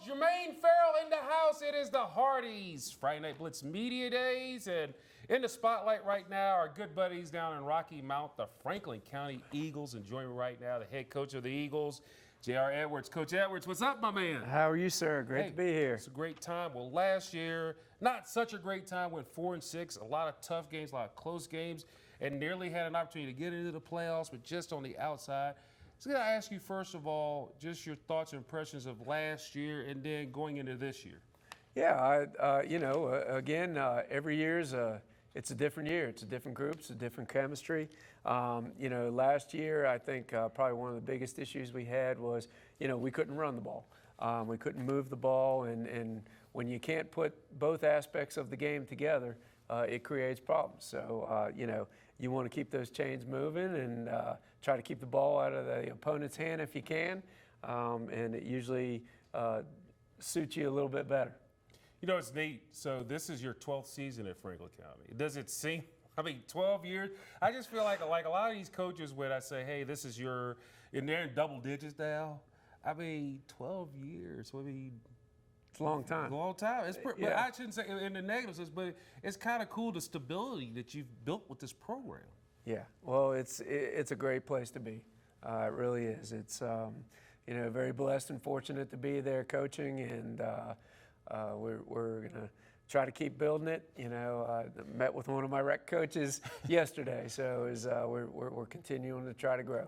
Jermaine Farrell in the house. It is the Hardee's Friday Night Blitz Media Days. And in the spotlight right now, our good buddies down in Rocky Mount, the Franklin County Eagles. And joining me right now, the head coach of the Eagles, J.R. Edwards. Coach Edwards, what's up, my man? How are you, sir? Great to be here. It's a great time. Well, last year, not such a great time. Went 4-6, a lot of tough games, a lot of close games, and nearly had an opportunity to get into the playoffs, but just on the outside. So I'm going to ask you, first of all, just your thoughts and impressions of last year and then going into this year. Yeah, again, every year it's a different year. It's a different group. It's a different chemistry. Last year, I think probably one of the biggest issues we had was, we couldn't run the ball. We couldn't move the ball, and when you can't put both aspects of the game together, it creates problems. So, you want to keep those chains moving and try to keep the ball out of the opponent's hand if you can, and it usually suits you a little bit better. It's neat. So this is your 12th season at Franklin County. Does it seem, 12 years? I just feel like a lot of these coaches, when I say, hey, this is and they're in double digits now. 12 years. It's a long time. A long time. But Yeah. I shouldn't say in the negatives, but it's kind of cool the stability that you've built with this program. Yeah, well, it's a great place to be. It really is. It's very blessed and fortunate to be there coaching, and we're gonna try to keep building it. I met with one of my rec coaches yesterday, so we're continuing to try to grow.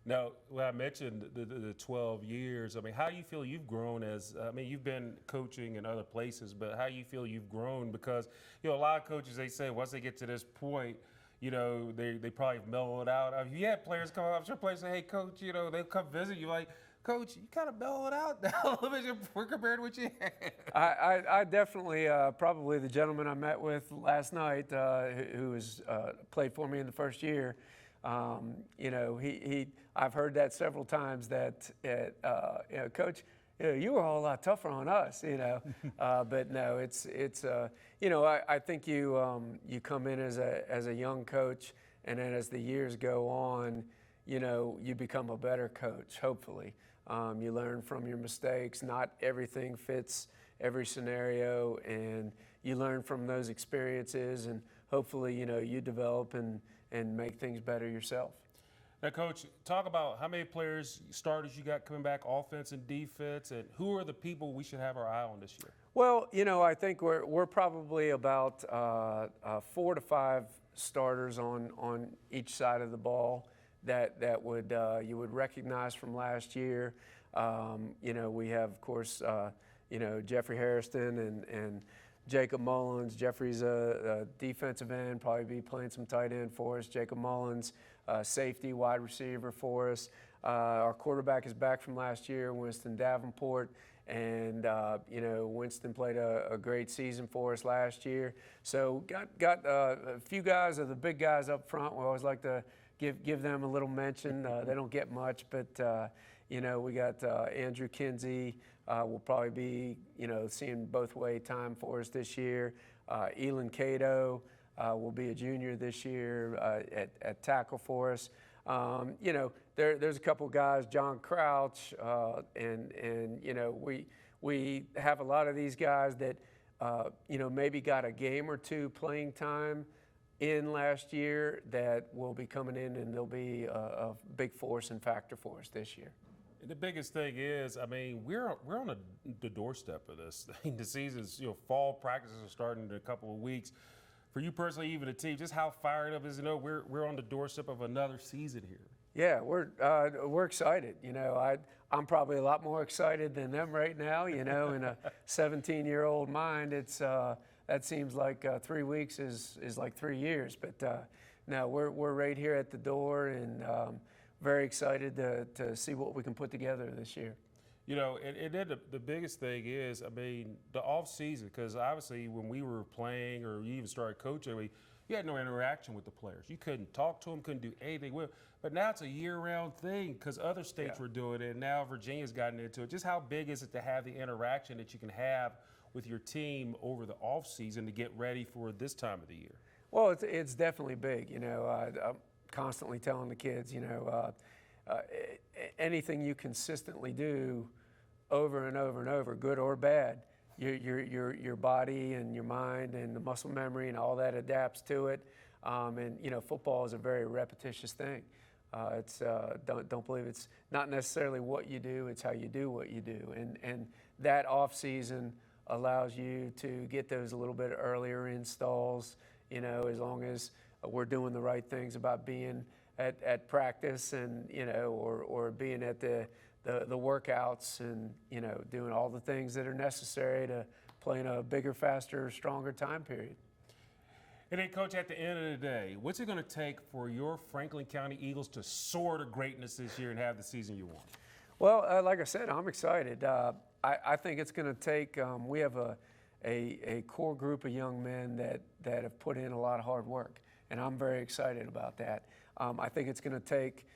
Now, when I mentioned the 12 years, how do you feel you've grown as, you've been coaching in other places, but how do you feel you've grown? Because, a lot of coaches, they say once they get to this point, they probably mellowed out. You had players come up, I'm sure players say, hey, coach, they'll come visit you like, Coach, you kind of mellowed out now a little bit compared to what you had. I definitely, probably the gentleman I met with last night, who was played for me in the first year, I've heard that several times that, Coach, you were a whole lot tougher on us, but no, I think you come in as a young coach, and then as the years go on, you become a better coach, hopefully. You learn from your mistakes. Not everything fits every scenario, and you learn from those experiences, and hopefully, you develop and make things better yourself. Now, Coach, talk about how many starters you got coming back, offense and defense, and who are the people we should have our eye on this year? Well, I think we're probably about 4 to 5 starters on each side of the ball that you would recognize from last year. We have, of course, Jeffrey Hairston and Jacob Mullins. Jeffrey's a defensive end, probably be playing some tight end for us. Jacob Mullins, safety, wide receiver for us. Our quarterback is back from last year, Winston Davenport, and Winston played a great season for us last year. So got a few guys of the big guys up front. We always like to give them a little mention. They don't get much, but we got Andrew Kinsey. Will probably be seeing both way time for us this year. Elon Cato will be a junior this year at tackle for us. There's a couple guys, John Crouch, and we have a lot of these guys that maybe got a game or two playing time in last year that will be coming in, and they'll be a big force and factor for us this year. The biggest thing is, we're on the doorstep of this. The season's, fall practices are starting in a couple of weeks. For you personally, even the team, just how fired up is it? We're on the doorstep of another season here. Yeah, we're excited. I'm probably a lot more excited than them right now. In a 17-year-old mind, that seems like 3 weeks is like 3 years. But no, we're right here at the door, and very excited to see what we can put together this year. And then the biggest thing is, the off season, because obviously when we were playing or you even started coaching, you had no interaction with the players. You couldn't talk to them, couldn't do anything with them. But now it's a year-round thing because other states were doing it, and now Virginia's gotten into it. Just how big is it to have the interaction that you can have with your team over the off season to get ready for this time of the year? Well, it's definitely big. I'm constantly telling the kids, anything you consistently do over and over and over, good or bad, your body and your mind and the muscle memory and all that adapts to it. And football is a very repetitious thing. Don't believe it's not necessarily what you do, it's how you do what you do. And that off season allows you to get those a little bit earlier installs, as long as we're doing the right things about being at practice and, or being at the workouts and, doing all the things that are necessary to play in a bigger, faster, stronger time period. And then, Coach, at the end of the day, what's it going to take for your Franklin County Eagles to soar to greatness this year and have the season you want? Well, like I said, I'm excited. I think it's going to take, we have a core group of young men that have put in a lot of hard work, and I'm very excited about that. I think it's going to take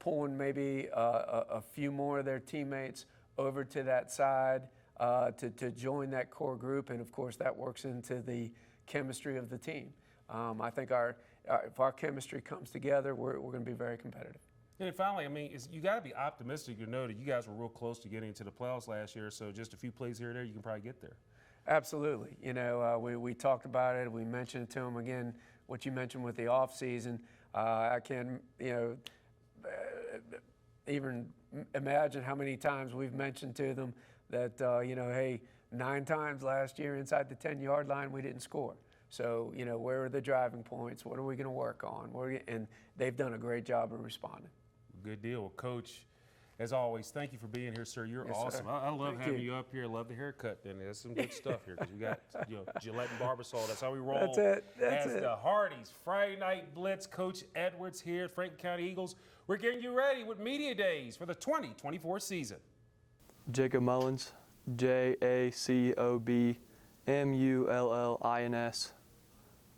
pulling maybe a few more of their teammates over to that side to join that core group, and of course that works into the chemistry of the team. I think if our chemistry comes together, we're going to be very competitive. And finally, you got to be optimistic to know that you guys were real close to getting into the playoffs last year, so just a few plays here and there, you can probably get there. Absolutely. We talked about it. We mentioned it to them again, what you mentioned with the offseason. I can, even imagine how many times we've mentioned to them that, hey, 9 times last year inside the 10-yard line we didn't score. So, where are the driving points? What are we going to work on? And they've done a great job of responding. Good deal. Well, Coach, as always, thank you for being here, sir. You're awesome. Sir. I love having you up here. I love the haircut. And there's some good stuff here because we got Gillette and Barbasol. That's how we roll. That's it. As the Hardee's Friday Night Blitz. Coach Edwards here at Franklin County Eagles. We're getting you ready with Media Days for the 2024 season. Jacob Mullins, JACOBMULLINS,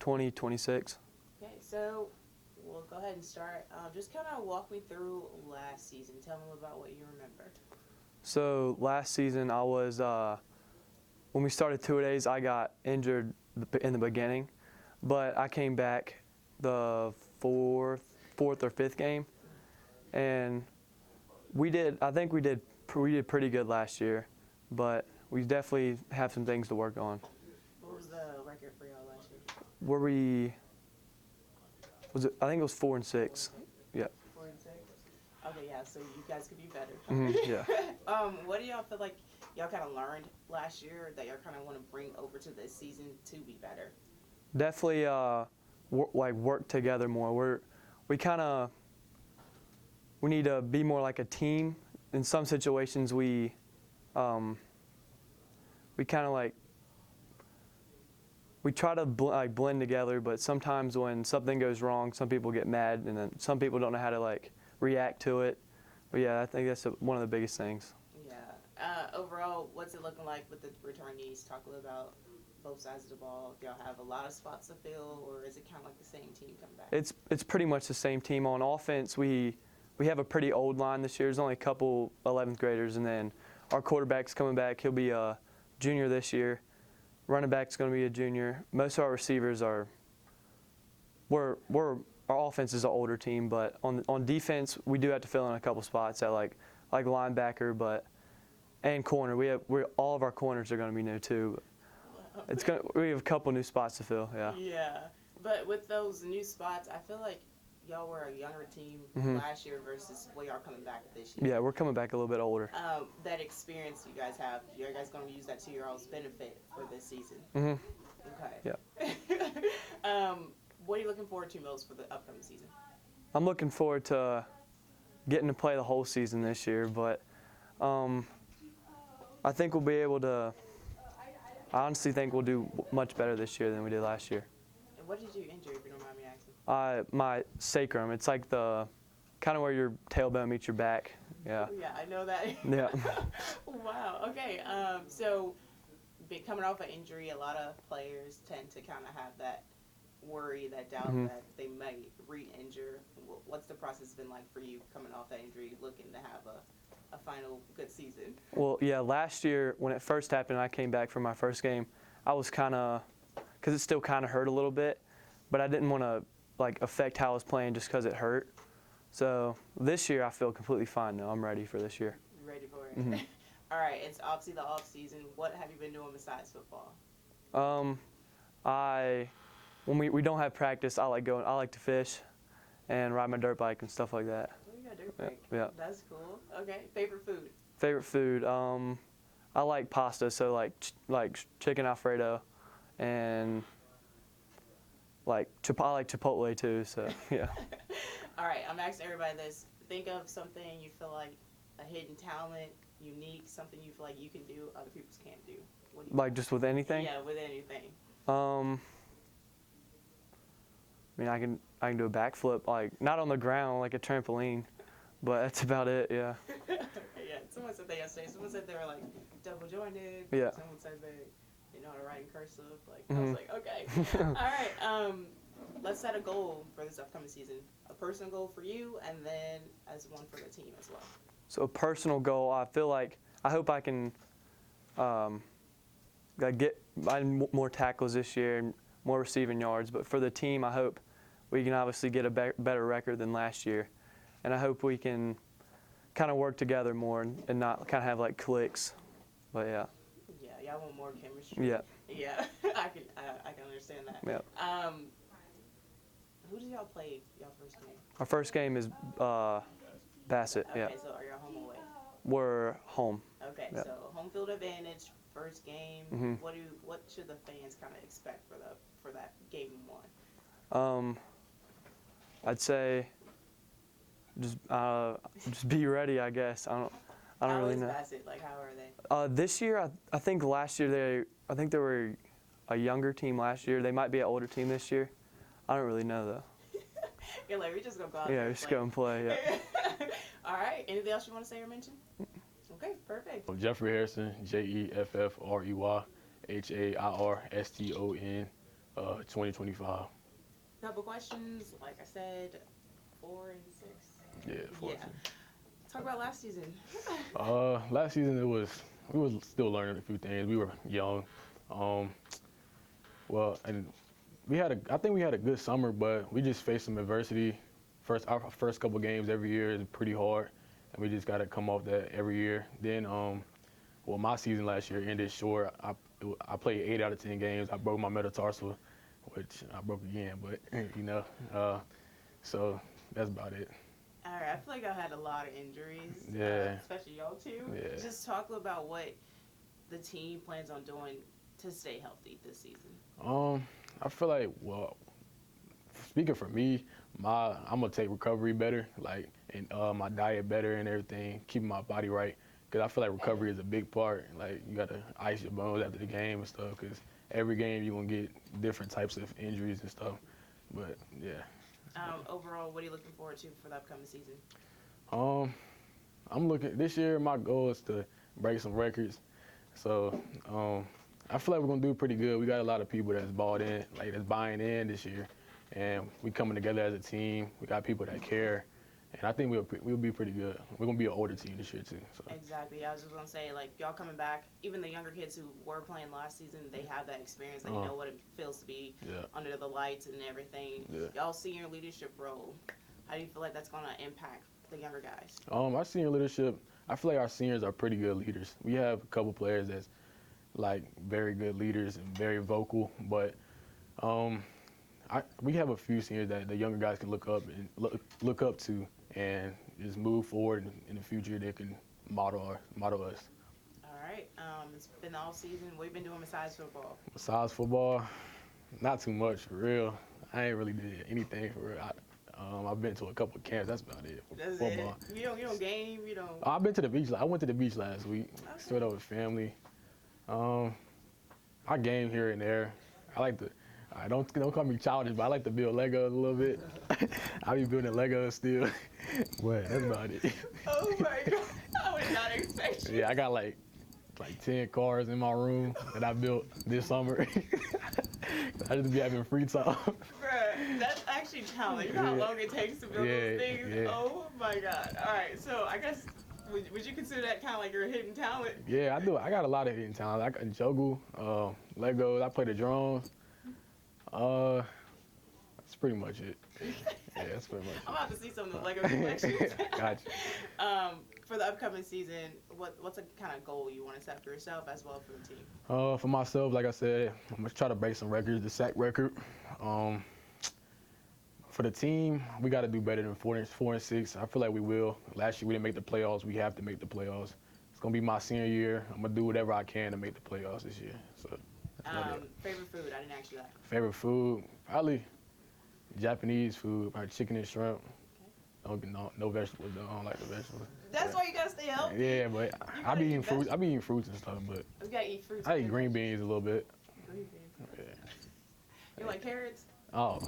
2026. Okay, so we'll go ahead and start. Just kind of walk me through last season. Tell me about what you remember. So last season I was, when we started two-a-days, I got injured in the beginning, but I came back the fourth or fifth game, and I think we did pretty good last year, but we definitely have some things to work on. What was the record for y'all last year? I think it was 4-6. Yeah. 4-6. Okay, yeah. So you guys could be better. Yeah. What do y'all feel like y'all kind of learned last year that y'all kind of want to bring over to this season to be better? Definitely, work together more. We need to be more like a team. In some situations, we kind of we try to blend together, but sometimes when something goes wrong, some people get mad, and then some people don't know how to react to it. But yeah, I think that's one of the biggest things. Yeah. Overall, what's it looking like with the returnees? Talk a little about both sides of the ball. Do y'all have a lot of spots to fill, or is it kind of like the same team coming back? It's pretty much the same team. On offense, we have a pretty old line this year. There's only a couple 11th graders, and then our quarterback's coming back. He'll be a junior this year. Running back's going to be a junior. Most of our receivers our offense is an older team, but on defense we do have to fill in a couple spots at like linebacker, and corner. All of our corners are going to be new too. We have a couple new spots to fill. Yeah. Yeah, but with those new spots, I feel like y'all were a younger team last year versus what y'all coming back this year. Yeah, we're coming back a little bit older. That experience you guys have, you guys going to use that to your all's benefit for this season? Mm-hmm. Okay. Yeah. What are you looking forward to most for the upcoming season? I'm looking forward to getting to play the whole season this year, but I think we'll be able to. I honestly think we'll do much better this year than we did last year. And what did you injure, if you don't mind me asking? My sacrum. It's like the kind of where your tailbone meets your back. Yeah. Yeah, I know that. Yeah. Wow. Okay. So, coming off an injury, a lot of players tend to kind of have that worry, that doubt that they might re-injure. What's the process been like for you coming off that injury, looking to have a final good season? Well, yeah. Last year when it first happened, I came back from my first game. I was kind of, because it still kind of hurt a little bit, but I didn't want to affect how I was playing just because it hurt. So this year I feel completely fine now. I'm ready for this year. You ready for it? Mm-hmm. All right, it's obviously the off season. What have you been doing besides football? When we don't have practice, I like to fish and ride my dirt bike and stuff like that. Oh, you got a dirt bike. Yeah. That's cool. Okay, favorite food? Favorite food, I like pasta, so like chicken Alfredo, and I like Chipotle too. So yeah. All right, I'm asking everybody this. Think of something you feel like a hidden talent, unique, something you feel like you can do other people can't do. What do you Like just with anything. Yeah, with anything. I mean, I can do a backflip, like not on the ground, like a trampoline, but that's about it. Yeah. Yeah, someone said that yesterday. Someone said they were like double jointed. Yeah. Someone said they know how to write in cursive. Like I Mhm. was like, okay. All right. Let's set a goal for this upcoming season. A personal goal for you, and then as one for the team as well. So a personal goal, I hope I can get more tackles this year and more receiving yards. But for the team, I hope we can obviously get a better record than last year. And I hope we can kind of work together more and not kind of have like cliques. But yeah. Yeah, y'all want more chemistry. Yeah. Yeah, I can understand that. Yeah. Who did y'all play y'all first game? Our first game is Bassett. Okay, Yeah. so are y'all home or away? We're home. Okay, Yep. so home field advantage, first game. Mhm. What should the fans kind of expect for that game one? I'd say just be ready, I guess. I don't How really is know. Bassett? Like, how are they? This year, I think last year they were a younger team last year. They might be an older team this year. I don't really know though. You're like, we just gonna go out Yeah, there we and just play. go and play. Yeah. All right. Anything else you want to say or mention? Okay, perfect. Jeffrey Hairston, Jeffrey Hairston, 2025. Couple questions. Like I said, 4 and 6. Yeah, Yeah. Talk about last season. Last season we were still learning a few things. We were young. And I think we had a good summer, but we just faced some adversity. Our first couple games every year is pretty hard, and we just got to come off that every year. Then, my season last year ended short. I played 8 out of 10 games. I broke my metatarsal, which I broke again, but so that's about it. All right. I feel like I had a lot of injuries. Yeah. Especially y'all too. Yeah. Just talk about what the team plans on doing to stay healthy this season. I feel like, speaking for me, I'm gonna take recovery better, and my diet better and everything, keeping my body right. Cause I feel like recovery is a big part. Like you gotta ice your bones after the game and stuff. Cause every game you're gonna get different types of injuries and stuff. But yeah. Overall, what are you looking forward to for the upcoming season? This year, my goal is to break some records. So I feel like we're gonna do pretty good. We got a lot of people that's that's buying in this year, and we coming together as a team. We got people that care, and I think we'll be pretty good. We're gonna be an older team this year too. So. Exactly. I was just gonna say, like, y'all coming back. Even the younger kids who were playing last season, they have that experience. They know what it feels to be under the lights and everything. Yeah. Y'all see your leadership role. How do you feel like that's gonna impact the younger guys? Our senior leadership, I feel like our seniors are pretty good leaders. We have a couple players that's very good leaders and very vocal, but we have a few seniors that the younger guys can look up to and just move forward in the future. They can model us. All right. It's been the off season. What have you been doing besides football? Besides football, not too much for real. I ain't really did anything for real. I've been to a couple of camps. That's about it. That's Football. it. You don't game. You don't. I've been to the beach. I went to the beach last week. Okay. Straight up with family. I game here and there. I like to. Don't call me childish, but I like to build Legos a little bit. I be building Legos still. But that's about it. Oh my God! I would not expect you. Yeah, I got like 10 cars in my room that I built this summer. I just be having free time. Bruh, that's actually talent. You know how long it takes to build those things? Yeah. Oh my God. All right, so I guess, would you consider that kind of like your hidden talent? Yeah, I do. I got a lot of hidden talent. I can juggle, Legos. I play the drums. That's pretty much it. Yeah, that's pretty much I'm about to see some of the Lego collections. it. Gotcha. For the upcoming season, what's a kind of goal you want to set for yourself as well for the team? For myself, like I said, I'm gonna try to break some records, the sack record. For the team, we got to do better than 4-6. I feel like we will. Last year we didn't make the playoffs. We have to make the playoffs. It's gonna be my senior year. I'm gonna do whatever I can to make the playoffs this year. So. That's about it. Favorite food? I didn't ask you that. Favorite food? Probably Japanese food, probably chicken and shrimp. No vegetables though. I don't like the vegetables. That's why you gotta stay healthy. Yeah, but You I gotta be eat eating fruits. I be eating fruits and stuff, but You gotta eat fruits. I eat green beans a little bit. Green beans. Yeah. You like carrots? Oh,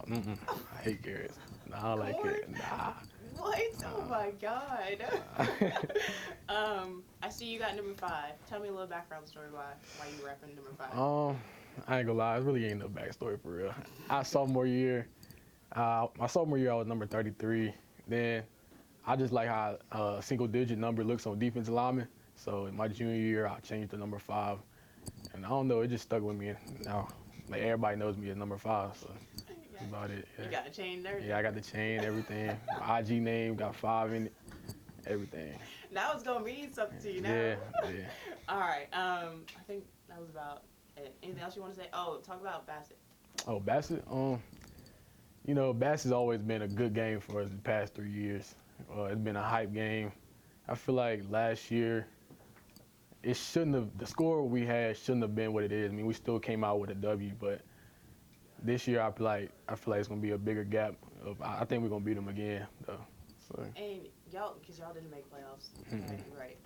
I hate carrots. Nah, I don't like Corn? it. Nah. What? Oh my God. I see you got number 5. Tell me a little background story why you repping number 5. I ain't gonna lie, it really ain't no backstory for real. My sophomore year, I was number 33. Then I just like how a single digit number looks on defensive lineman. So in my junior year, I changed to number 5. And I don't know, it just stuck with me. And now, like everybody knows me as number 5. So that's about it. Yeah. You got a chain there. Yeah, I got the chain, everything. My IG name got 5 in it, everything. That was gonna mean something to you now. Yeah. All right. I think that was about it. Anything else you want to say? Oh, talk about Bassett. Oh, Bassett. Bassett's always been a good game for us the past 3 years. It's been a hype game. I feel like last year, the score we had shouldn't have been what it is. I mean, we still came out with a W, but this year I feel like it's gonna be a bigger gap. I think we're gonna beat them again, though. So. And because y'all didn't make playoffs, right?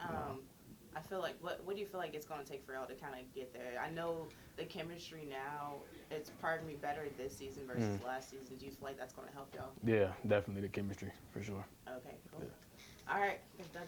I feel like what do you feel like it's gonna take for y'all to kind of get there? I know the chemistry now, it's pardon me better this season versus last season. Do you feel like that's gonna help y'all? Yeah, definitely the chemistry for sure. Okay, cool. Yeah. All right, I think that's